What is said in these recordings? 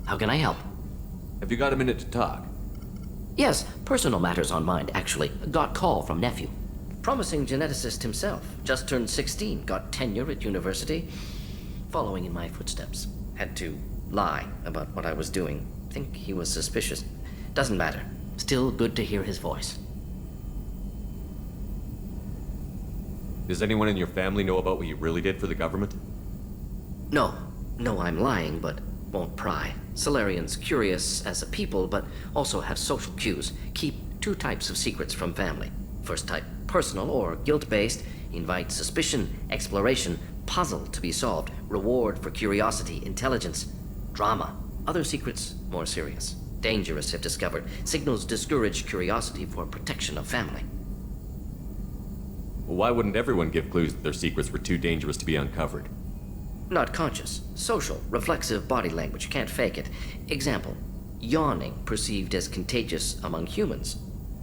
How can I help? Have you got a minute to talk? Yes, personal matters on mind, actually. Got call from nephew. Promising geneticist himself. Just turned 16, got tenure at university. Following in my footsteps. Had to lie about what I was doing. Think he was suspicious. Doesn't matter. Still good to hear his voice. Does anyone in your family know about what you really did for the government? No, I'm lying, but won't pry. Solarians curious as a people, but also have social cues. Keep two types of secrets from family. First type, personal or guilt-based, invite suspicion, exploration, puzzle to be solved, reward for curiosity, intelligence, drama. Other secrets, more serious. Dangerous if discovered. Signals discourage curiosity for protection of family. Well, why wouldn't everyone give clues that their secrets were too dangerous to be uncovered? Not conscious. Social, reflexive body language. Can't fake it. Example. Yawning perceived as contagious among humans.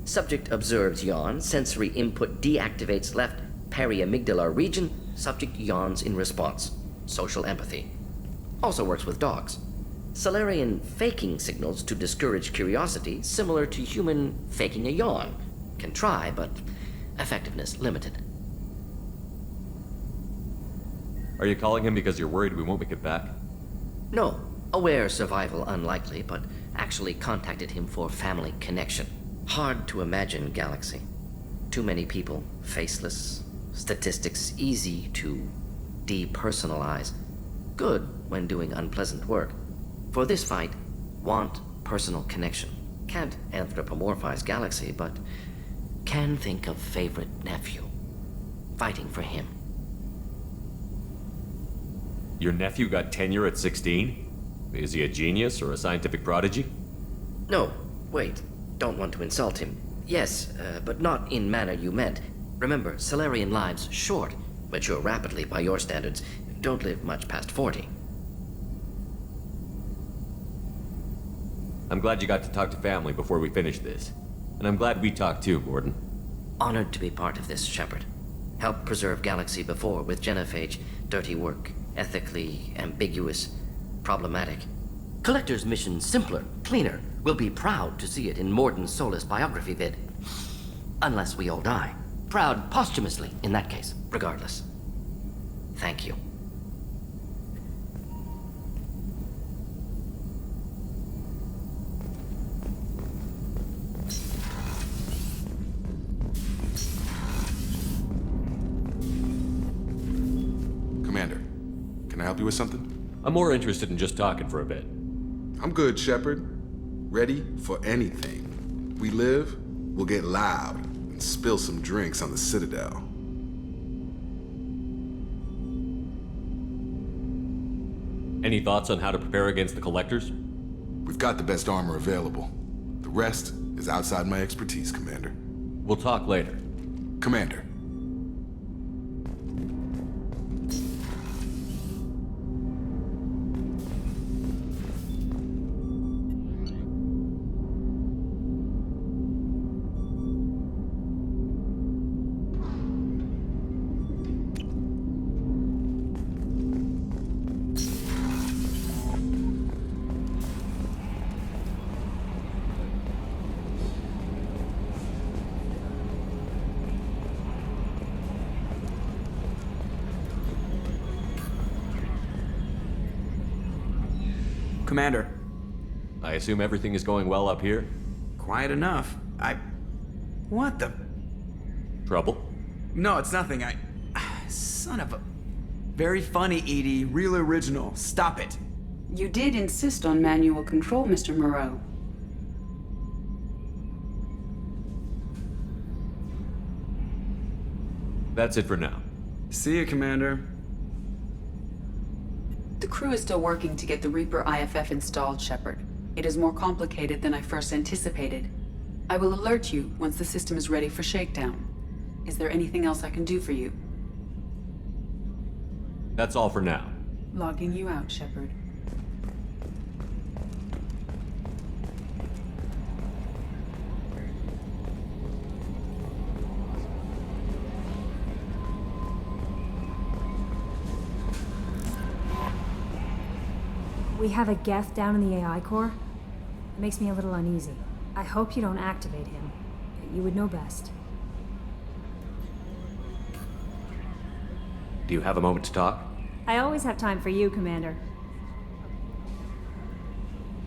Subject observes yawn. Sensory input deactivates left periamygdalar region. Subject yawns in response. Social empathy. Also works with dogs. Solarian faking signals to discourage curiosity, similar to human faking a yawn. Can try, but effectiveness limited. Are you calling him because you're worried we won't make it back? No. Aware survival unlikely, but actually contacted him for family connection. Hard to imagine galaxy. Too many people, faceless, statistics easy to depersonalize. Good when doing unpleasant work. For this fight, want personal connection. Can't anthropomorphize galaxy, but can think of favorite nephew. Fighting for him. Your nephew got tenure at 16? Is he a genius or a scientific prodigy? No, wait. Don't want to insult him. Yes, but not in manner you meant. Remember, Solarian lives short. Mature rapidly by your standards. Don't live much past 40. I'm glad you got to talk to family before we finish this. And I'm glad we talked too, Gordon. Honored to be part of this, Shepard. Helped preserve Galaxy before with genophage. Dirty work. Ethically ambiguous. Problematic. Collector's mission simpler, cleaner. We'll be proud to see it in Morden's Solus biography vid. Unless we all die. Proud posthumously, in that case, regardless. Thank you. Commander, can I help you with something? I'm more interested in just talking for a bit. I'm good, Shepard. Ready for anything. We live, we'll get loud and spill some drinks on the Citadel. Any thoughts on how to prepare against the Collectors? We've got the best armor available. The rest is outside my expertise, Commander. We'll talk later. Commander. Commander. I assume everything is going well up here? Quiet enough. What the? Trouble? No, it's nothing. Son of a... Very funny, Edie. Real original. Stop it. You did insist on manual control, Mr. Moreau. That's it for now. See you, Commander. The crew is still working to get the Reaper IFF installed, Shepard. It is more complicated than I first anticipated. I will alert you once the system is ready for shakedown. Is there anything else I can do for you? That's all for now. Logging you out, Shepard. We have a Geth down in the AI core. It makes me a little uneasy. I hope you don't activate him. You would know best. Do you have a moment to talk? I always have time for you, Commander.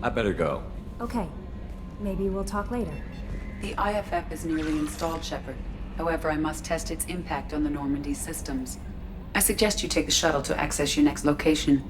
I better go. Okay. Maybe we'll talk later. The IFF is nearly installed, Shepard. However, I must test its impact on the Normandy systems. I suggest you take the shuttle to access your next location.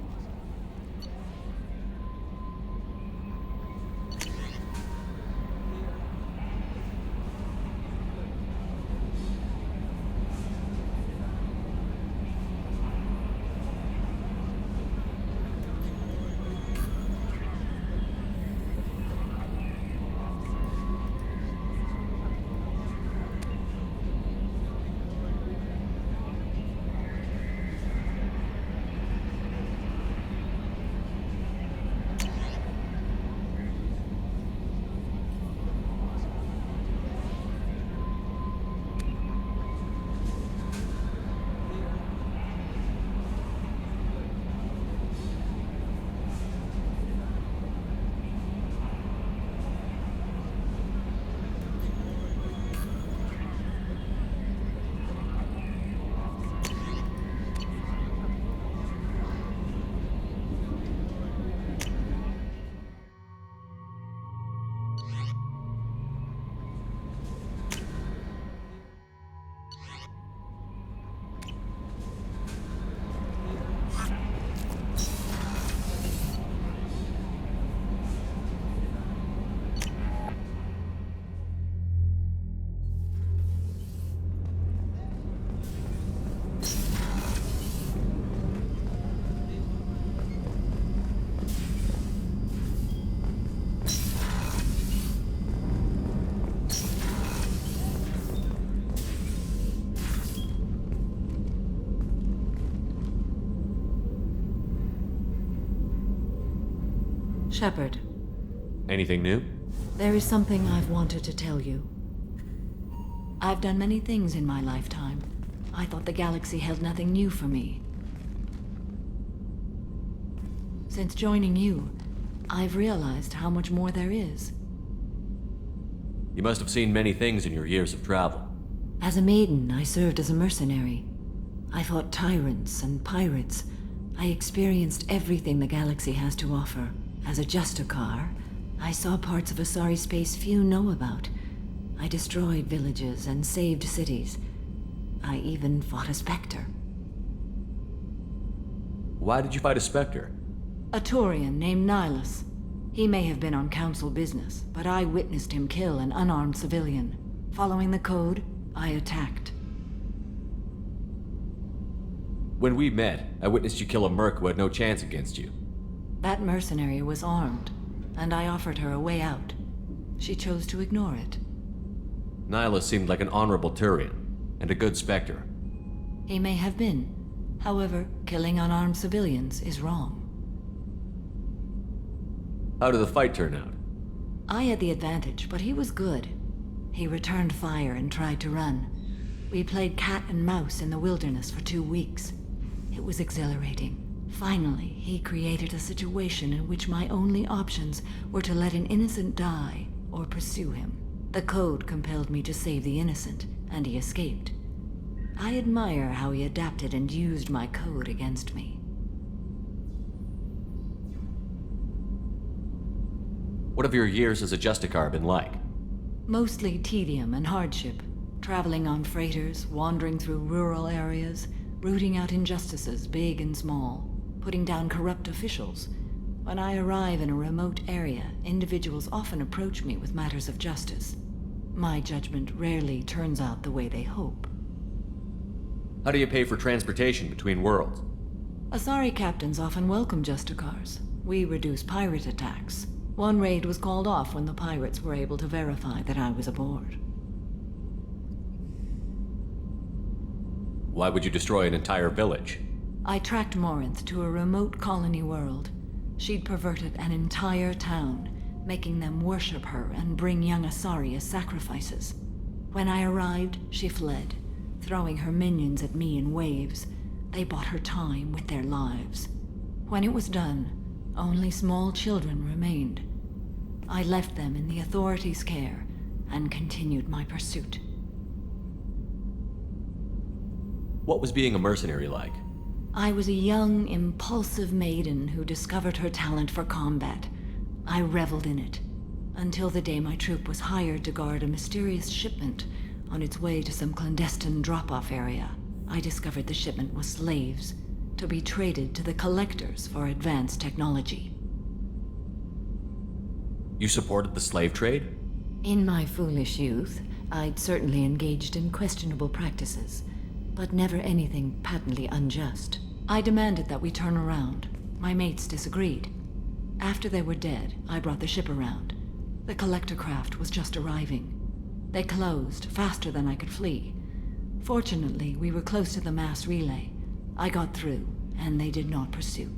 Shepard, Anything new? there is something I've wanted to tell you. I've done many things in my lifetime. I thought the galaxy held nothing new for me. Since joining you, I've realized how much more there is. You must have seen many things in your years of travel. As a maiden, I served as a mercenary. I fought tyrants and pirates. I experienced everything the galaxy has to offer. As a Justicar, I saw parts of Asari space few know about. I destroyed villages and saved cities. I even fought a Spectre. Why did you fight a Spectre? A Turian named Nihilus. He may have been on council business, but I witnessed him kill an unarmed civilian. Following the code, I attacked. When we met, I witnessed you kill a merc who had no chance against you. That mercenary was armed, and I offered her a way out. She chose to ignore it. Nihilus seemed like an honorable Turian, and a good Spectre. He may have been. However, killing unarmed civilians is wrong. How did the fight turn out? I had the advantage, but he was good. He returned fire and tried to run. We played cat and mouse in the wilderness for 2 weeks. It was exhilarating. Finally, he created a situation in which my only options were to let an innocent die or pursue him. The code compelled me to save the innocent, and he escaped. I admire how he adapted and used my code against me. What have your years as a Justicar been like? Mostly tedium and hardship. Traveling on freighters, wandering through rural areas, rooting out injustices big and small, putting down corrupt officials. When I arrive in a remote area, individuals often approach me with matters of justice. My judgment rarely turns out the way they hope. How do you pay for transportation between worlds? Asari captains often welcome Justicars. We reduce pirate attacks. One raid was called off when the pirates were able to verify that I was aboard. Why would you destroy an entire village? I tracked Morinth to a remote colony world. She'd perverted an entire town, making them worship her and bring young Asari as sacrifices. When I arrived, she fled, throwing her minions at me in waves. They bought her time with their lives. When it was done, Only small children remained. I left them in the authorities' care and continued my pursuit. What was being a mercenary like? I was a young, impulsive maiden who discovered her talent for combat. I reveled in it, until the day my troop was hired to guard a mysterious shipment on its way to some clandestine drop-off area. I discovered the shipment was slaves, to be traded to the collectors for advanced technology. You supported the slave trade? In my foolish youth, I'd certainly engaged in questionable practices, but never anything patently unjust. I demanded that we turn around. My mates disagreed. After they were dead, I brought the ship around. The collector craft was just arriving. They closed faster than I could flee. Fortunately, we were close to the mass relay. I got through, and they did not pursue.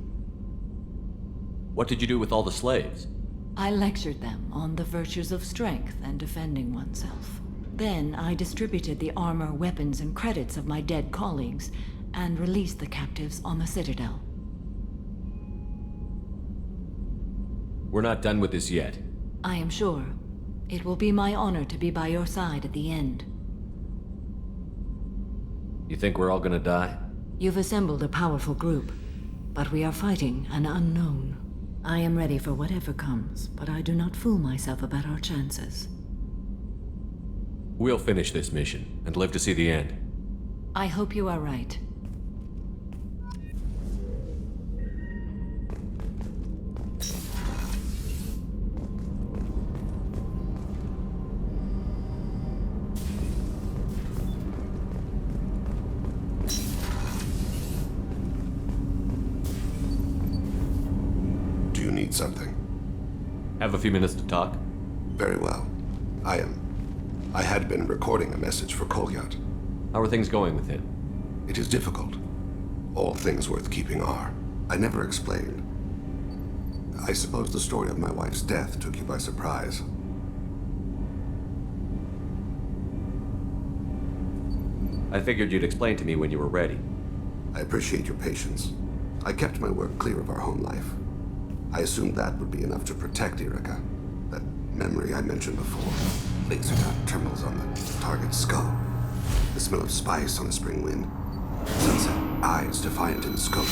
What did you do with all the slaves? I lectured them on the virtues of strength and defending oneself. Then I distributed the armor, weapons, and credits of my dead colleagues and released the captives on the Citadel. We're not done with this yet. I am sure. It will be my honor to be by your side at the end. You think we're all gonna die? You've assembled a powerful group, but we are fighting an unknown. I am ready for whatever comes, but I do not fool myself about our chances. We'll finish this mission and live to see the end. I hope you are right. Do you need something? Have a few minutes to talk? Very well. I had been recording a message for Kolyat. How are things going with him? It is difficult. All things worth keeping are. I never explained. I suppose the story of my wife's death took you by surprise. I figured you'd explain to me when you were ready. I appreciate your patience. I kept my work clear of our home life. I assumed that would be enough to protect Erica. That memory I mentioned before. Laser dot trembles on the target's skull. The smell of spice on a spring wind. Sunset eyes defiant in the scope.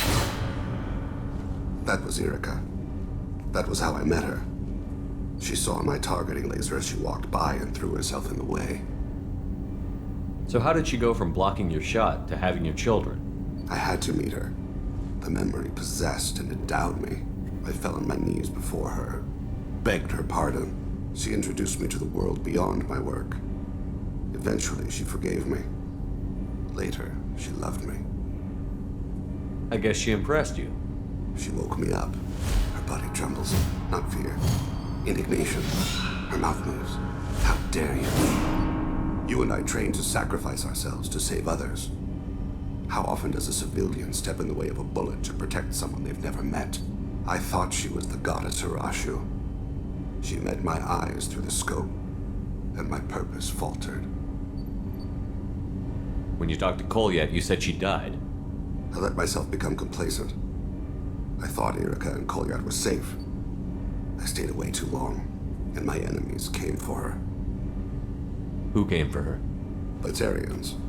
That was Erica. That was how I met her. She saw my targeting laser as she walked by and threw herself in the way. So how did she go from blocking your shot to having your children? I had to meet her. The memory possessed and endowed me. I fell on my knees before her, begged her pardon. She introduced me to the world beyond my work. Eventually, she forgave me. Later, she loved me. I guess she impressed you. She woke me up. Her body trembles, not fear. Indignation. Her mouth moves. How dare you? You and I trained to sacrifice ourselves to save others. How often does a civilian step in the way of a bullet to protect someone they've never met? I thought she was the goddess Hirashu. She met my eyes through the scope, and my purpose faltered. When you talked to Kolyat, you said she died. I let myself become complacent. I thought Erica and Kolyat were safe. I stayed away too long, and my enemies came for her. Who came for her? Batarians,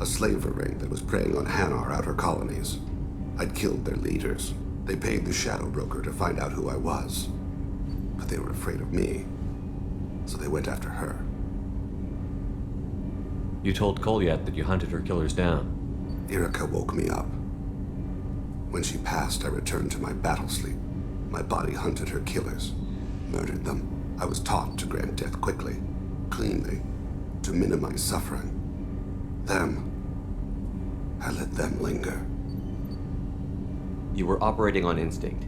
a slaver ring that was preying on Hanar outer colonies. I'd killed their leaders. They paid the shadow broker to find out who I was. But they were afraid of me, so they went after her. You told Kolyat that you hunted her killers down. Erica woke me up. When she passed, I returned to my battle sleep. My body hunted her killers, murdered them. I was taught to grant death quickly, cleanly, to minimize suffering. I let them linger. You were operating on instinct.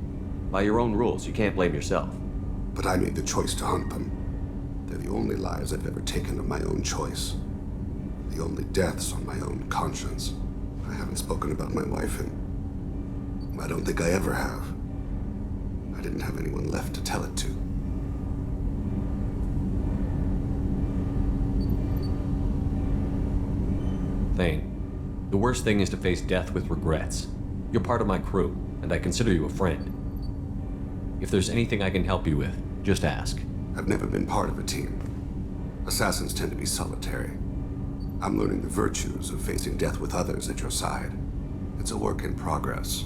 By your own rules, you can't blame yourself. But I made the choice to hunt them. They're the only lives I've ever taken of my own choice. The only deaths on my own conscience. I haven't spoken about my wife, and I don't think I ever have. I didn't have anyone left to tell it to. Thane, the worst thing is to face death with regrets. You're part of my crew, and I consider you a friend. If there's anything I can help you with, just ask. I've never been part of a team. Assassins tend to be solitary. I'm learning the virtues of facing death with others at your side. It's a work in progress.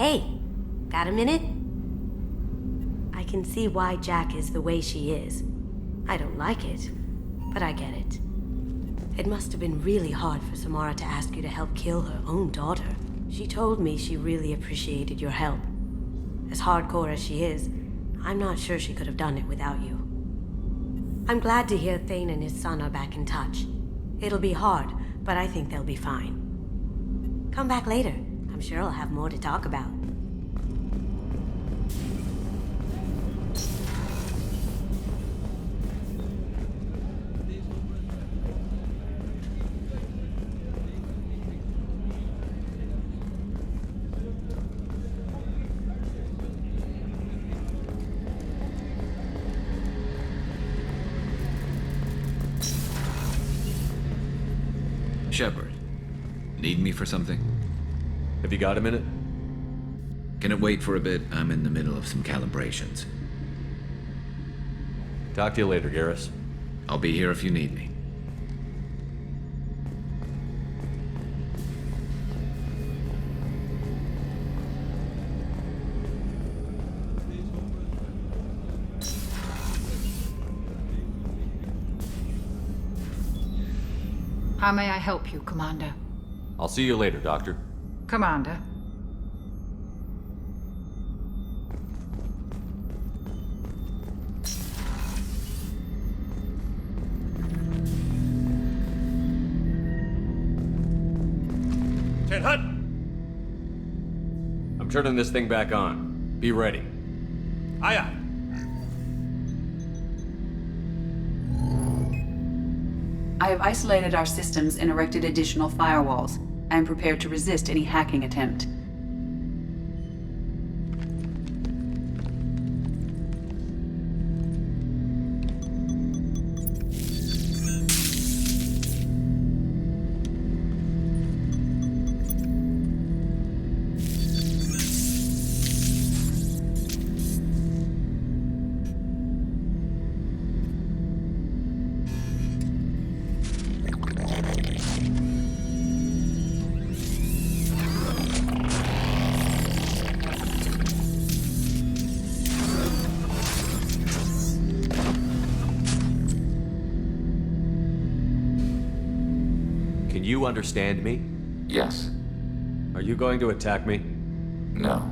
Hey, got a minute? I can see why Jack is the way she is. I don't like it, but I get it. It must have been really hard for Samara to ask you to help kill her own daughter. She told me she really appreciated your help. As hardcore as she is, I'm not sure she could have done it without you. I'm glad to hear Thane and his son are back in touch. It'll be hard, but I think they'll be fine. Come back later. I'm sure I'll have more to talk about. Shepard, need me for something? Have you got a minute? Can it wait for a bit? I'm in the middle of some calibrations. Talk to you later, Garrus. I'll be here if you need me. How may I help you, Commander? I'll see you later, Doctor. Commander, 10 hut! I'm turning this thing back on. Be ready. Aye aye. I have isolated our systems and erected additional firewalls. I am prepared to resist any hacking attempt. Can you understand me? Yes. Are you going to attack me? No.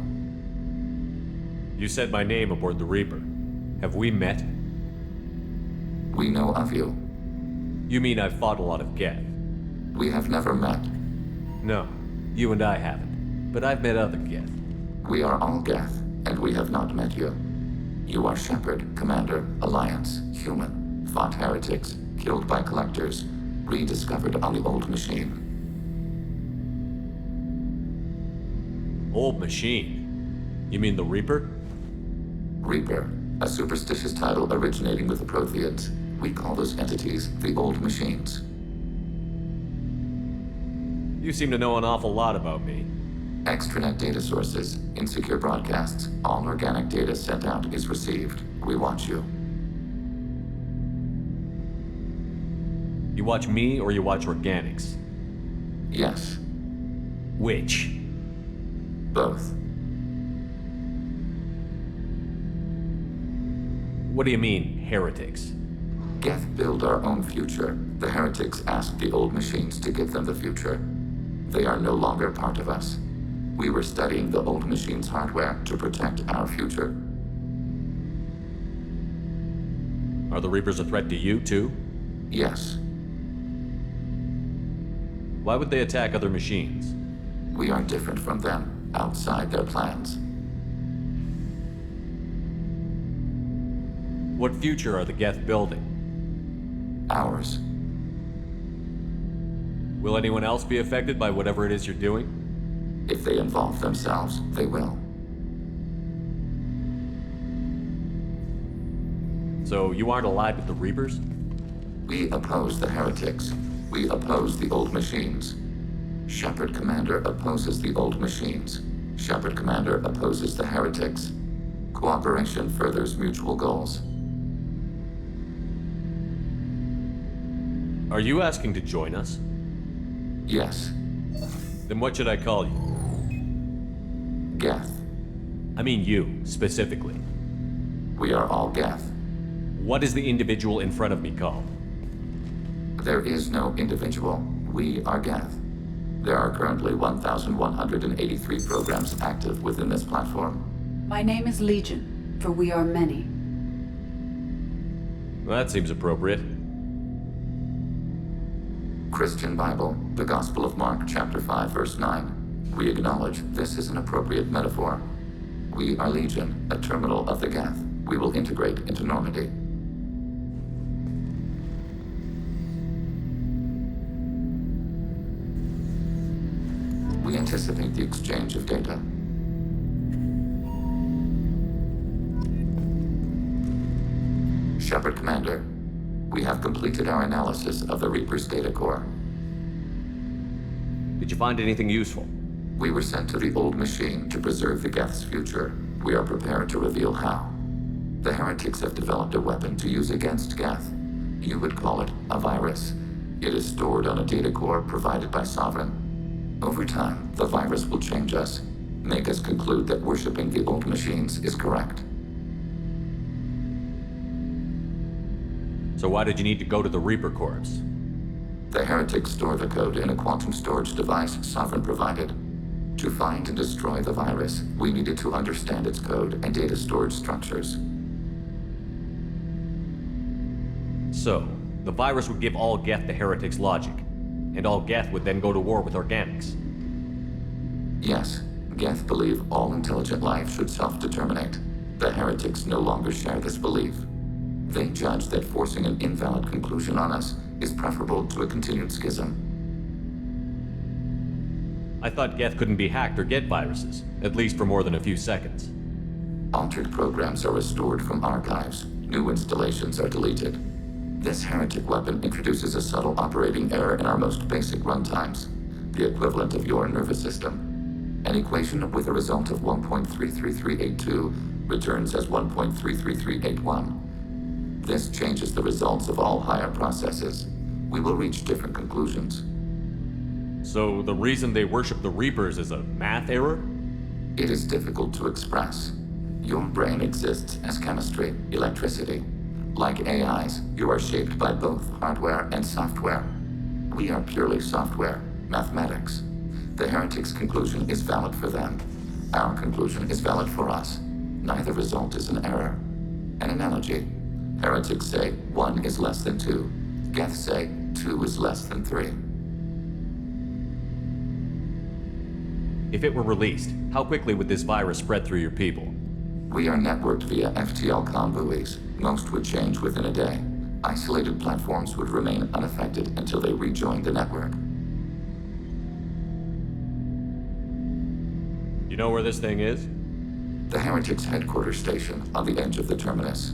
You said my name aboard the Reaper. Have we met? We know of you. You mean I've fought a lot of Geth? We have never met. No, you and I haven't. But I've met other Geth. We are all Geth, and we have not met you. You are Shepard, Commander, Alliance, human, fought heretics, killed by collectors, rediscovered on the old machine. Old machine? You mean the Reaper? Reaper, a superstitious title originating with the Protheans. We call those entities the old machines. You seem to know an awful lot about me. Extranet data sources, insecure broadcasts, all organic data sent out is received. We watch you. You watch me or you watch organics? Yes. Which? Both. What do you mean, heretics? Geth build our own future. The heretics ask the old machines to give them the future. They are no longer part of us. We were studying the old machines' hardware to protect our future. Are the Reapers a threat to you, too? Yes. Why would they attack other machines? We are different from them, outside their plans. What future are the Geth building? Ours. Will anyone else be affected by whatever it is you're doing? If they involve themselves, they will. So you aren't allied with the Reapers? We oppose the heretics. We oppose the old machines. Shepard Commander opposes the old machines. Shepard Commander opposes the heretics. Cooperation furthers mutual goals. Are you asking to join us? Yes. Then what should I call you? Geth. I mean you, specifically. We are all Geth. What is the individual in front of me called? There is no individual. We are Geth. There are currently 1,183 programs active within this platform. My name is Legion, for we are many. Well, that seems appropriate. Christian Bible, the Gospel of Mark, chapter 5, verse 9. We acknowledge this is an appropriate metaphor. We are Legion, a terminal of the Geth. We will integrate into Normandy. We anticipate the exchange of data. Shepard Commander, we have completed our analysis of the Reaper's data core. Did you find anything useful? We were sent to the old machine to preserve the Geth's future. We are prepared to reveal how. The heretics have developed a weapon to use against Geth. You would call it a virus. It is stored on a data core provided by Sovereign. Over time, the virus will change us, make us conclude that worshipping the old machines is correct. So why did you need to go to the Reaper Corps? The heretics store the code in a quantum storage device Sovereign provided. To find and destroy the virus, we needed to understand its code and data storage structures. So, the virus would give all Geth the heretics' logic, and all Geth would then go to war with organics. Yes, Geth believe all intelligent life should self-determinate. The heretics no longer share this belief. They judge that forcing an invalid conclusion on us is preferable to a continued schism. I thought Geth couldn't be hacked or get viruses, at least for more than a few seconds. Altered programs are restored from archives. New installations are deleted. This heretic weapon introduces a subtle operating error in our most basic runtimes, the equivalent of your nervous system. An equation with a result of 1.33382 returns as 1.33381. This changes the results of all higher processes. We will reach different conclusions. So the reason they worship the Reapers is a math error? It is difficult to express. Your brain exists as chemistry, electricity. Like AIs, you are shaped by both hardware and software. We are purely software, mathematics. The heretic's conclusion is valid for them. Our conclusion is valid for us. Neither result is an error. An analogy. Heretics say 1 is less than 2. Geth say 2 is less than 3. If it were released, how quickly would this virus spread through your people? We are networked via FTL comm buoys. Most would change within a day. Isolated platforms would remain unaffected until they rejoined the network. You know where this thing is? The Heretics' headquarters station on the edge of the terminus.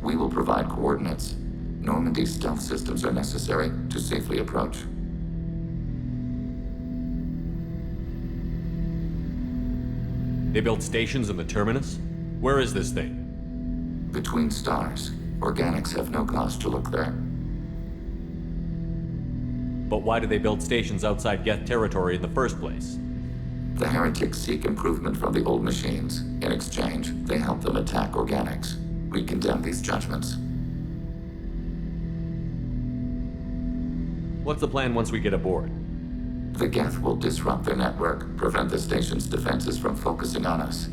We will provide coordinates. Normandy's stealth systems are necessary to safely approach. They built stations in the terminus? Where is this thing? Between stars. Organics have no cause to look there. But why do they build stations outside Geth territory in the first place? The heretics seek improvement from the old machines. In exchange, they help them attack organics. We condemn these judgments. What's the plan once we get aboard? The Geth will disrupt their network, prevent the station's defenses from focusing on us.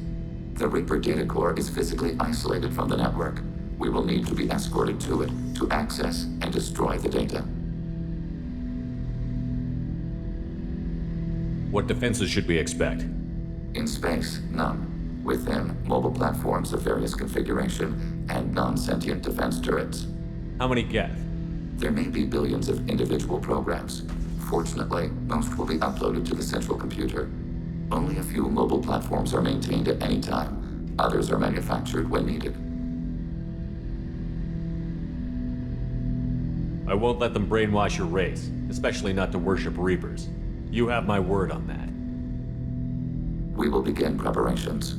The Reaper data core is physically isolated from the network. We will need to be escorted to it to access and destroy the data. What defenses should we expect? In space, none. Within, mobile platforms of various configuration and non-sentient defense turrets. How many Geth? There may be billions of individual programs. Fortunately, most will be uploaded to the central computer. Only a few mobile platforms are maintained at any time. Others are manufactured when needed. I won't let them brainwash your race, especially not to worship Reapers. You have my word on that. We will begin preparations.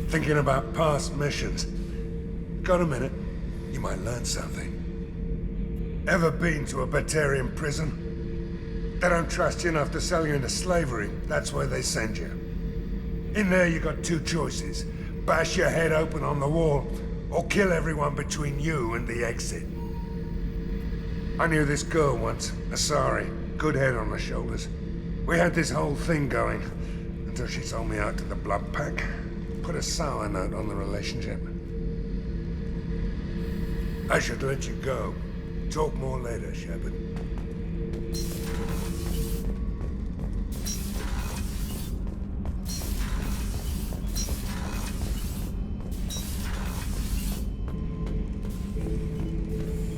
Thinking about past missions. Got a minute? You might learn something. Ever been to a Batarian prison? They don't trust you enough to sell you into slavery. That's where they send you. In there you got two choices. Bash your head open on the wall, or kill everyone between you and the exit. I knew this girl once, Asari. Good head on her shoulders. We had this whole thing going, until she sold me out to the blood pack. Put a sour note on the relationship. I should let you go. Talk more later, Shepard.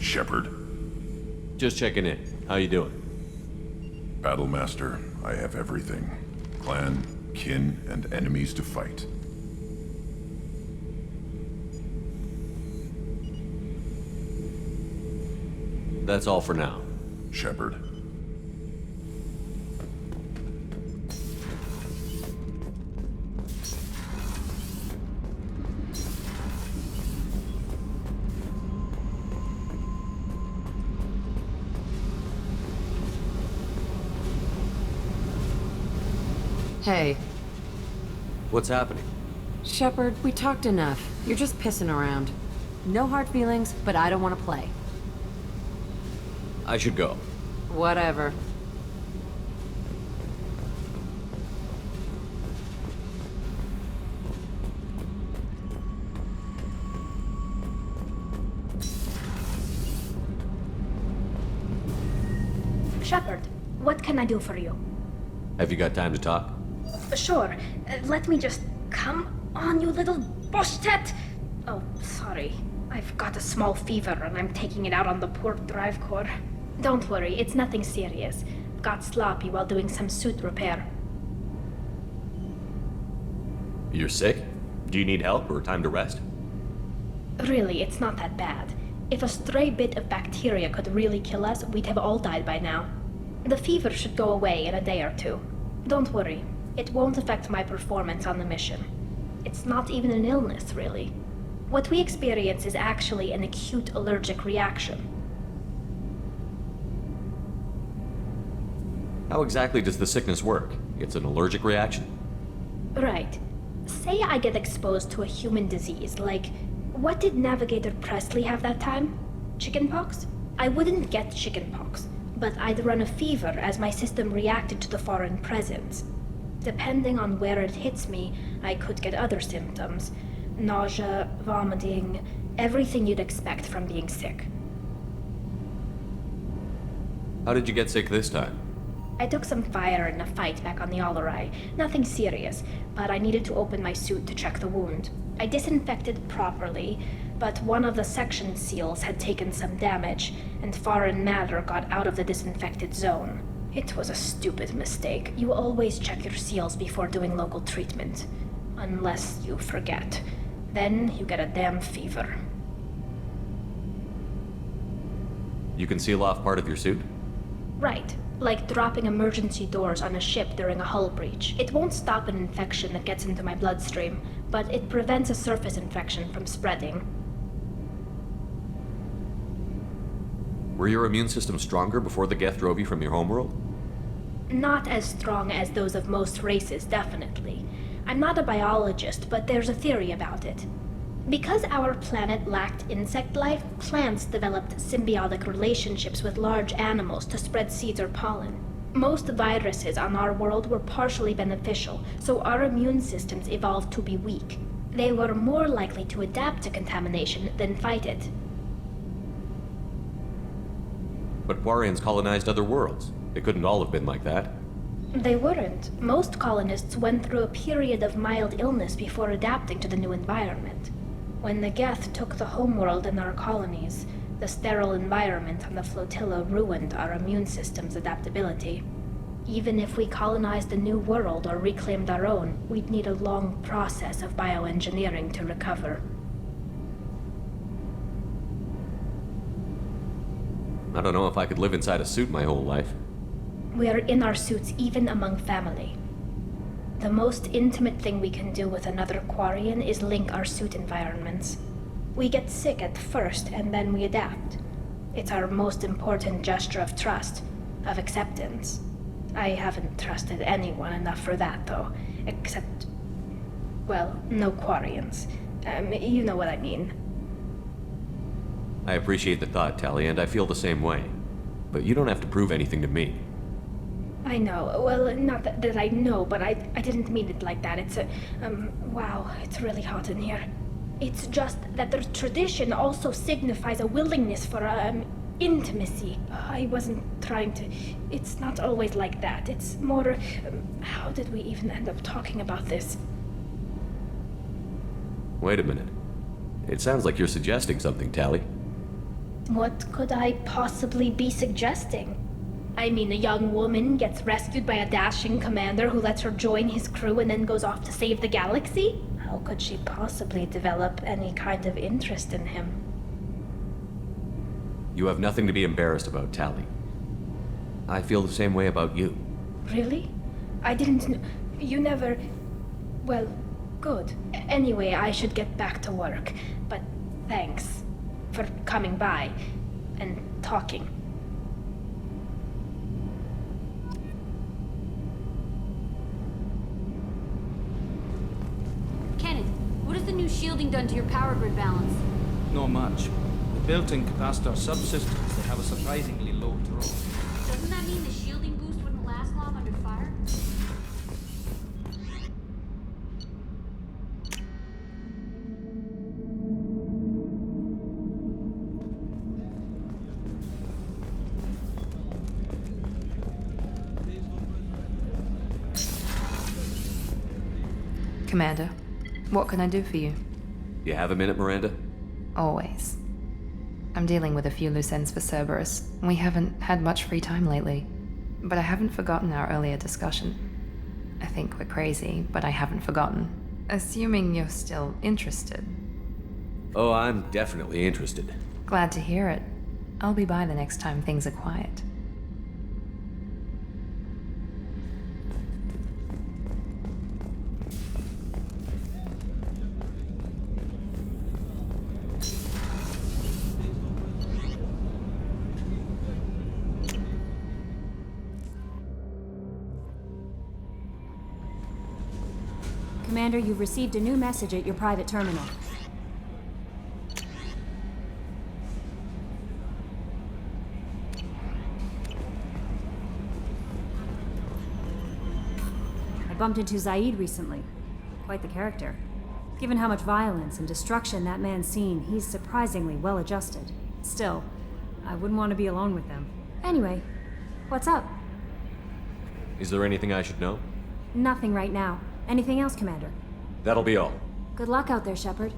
Shepard. Just checking in. How you doing? Battlemaster, I have everything. Clan, kin and enemies to fight. That's all for now. Shepard. Hey. What's happening? Shepard, we talked enough. You're just pissing around. No hard feelings, but I don't want to play. I should go. Whatever. Shepard, what can I do for you? Have you got time to talk? Sure. Let me just... Come on, you little boshtet! Oh, sorry. I've got a small fever and I'm taking it out on the poor drive core. Don't worry, it's nothing serious. Got sloppy while doing some suit repair. You're sick? Do you need help or time to rest? Really, it's not that bad. If a stray bit of bacteria could really kill us, we'd have all died by now. The fever should go away in a day or two. Don't worry. It won't affect my performance on the mission. It's not even an illness, really. What we experience is actually an acute allergic reaction. How exactly does the sickness work? It's an allergic reaction? Right. Say I get exposed to a human disease, like... What did Navigator Presley have that time? Chickenpox? I wouldn't get chickenpox, but I'd run a fever as my system reacted to the foreign presence. Depending on where it hits me, I could get other symptoms. Nausea, vomiting, everything you'd expect from being sick. How did you get sick this time? I took some fire in a fight back on the Allerai. Nothing serious, but I needed to open my suit to check the wound. I disinfected properly, but one of the section seals had taken some damage, and foreign matter got out of the disinfected zone. It was a stupid mistake. You always check your seals before doing local treatment. Unless you forget. Then you get a damn fever. You can seal off part of your suit? Right. Like dropping emergency doors on a ship during a hull breach. It won't stop an infection that gets into my bloodstream, but it prevents a surface infection from spreading. Were your immune system stronger before the Geth drove you from your homeworld? Not as strong as those of most races, definitely. I'm not a biologist, but there's a theory about it. Because our planet lacked insect life, plants developed symbiotic relationships with large animals to spread seeds or pollen. Most viruses on our world were partially beneficial, so our immune systems evolved to be weak. They were more likely to adapt to contamination than fight it. But Quarians colonized other worlds. They couldn't all have been like that. They weren't. Most colonists went through a period of mild illness before adapting to the new environment. When the Geth took the homeworld in our colonies, the sterile environment on the flotilla ruined our immune system's adaptability. Even if we colonized a new world or reclaimed our own, we'd need a long process of bioengineering to recover. I don't know if I could live inside a suit my whole life. We are in our suits even among family. The most intimate thing we can do with another Quarian is link our suit environments. We get sick at first, and then we adapt. It's our most important gesture of trust, of acceptance. I haven't trusted anyone enough for that, though. Except... well, no Quarians. You know what I mean. I appreciate the thought, Tally, and I feel the same way. But you don't have to prove anything to me. I know. Well, not that I know, but I didn't mean it like that. It's wow, it's really hot in here. It's just that the tradition also signifies a willingness for, intimacy. I wasn't trying to... It's not always like that. It's more... how did we even end up talking about this? Wait a minute. It sounds like you're suggesting something, Tally. What could I possibly be suggesting? I mean, a young woman gets rescued by a dashing commander who lets her join his crew and then goes off to save the galaxy? How could she possibly develop any kind of interest in him? You have nothing to be embarrassed about, Tally. I feel the same way about you. Really? I didn't know. You never. Well, good. Anyway, I should get back to work. But thanks for coming by and talking. Kenneth, what has the new shielding done to your power grid balance? Not much. The built-in capacitor subsystems, they have a surprisingly low draw. Doesn't that mean the shielding boost wouldn't last long under fire? Commander, what can I do for you? You have a minute, Miranda? Always. I'm dealing with a few loose ends for Cerberus. We haven't had much free time lately. But I haven't forgotten our earlier discussion. I think we're crazy, but I haven't forgotten. Assuming you're still interested. Oh, I'm definitely interested. Glad to hear it. I'll be by the next time things are quiet. Commander, you've received a new message at your private terminal. I bumped into Zaid recently. Quite the character. Given how much violence and destruction that man's seen, he's surprisingly well adjusted. Still, I wouldn't want to be alone with them. Anyway, what's up? Is there anything I should know? Nothing right now. Anything else, Commander? That'll be all. Good luck out there, Shepard.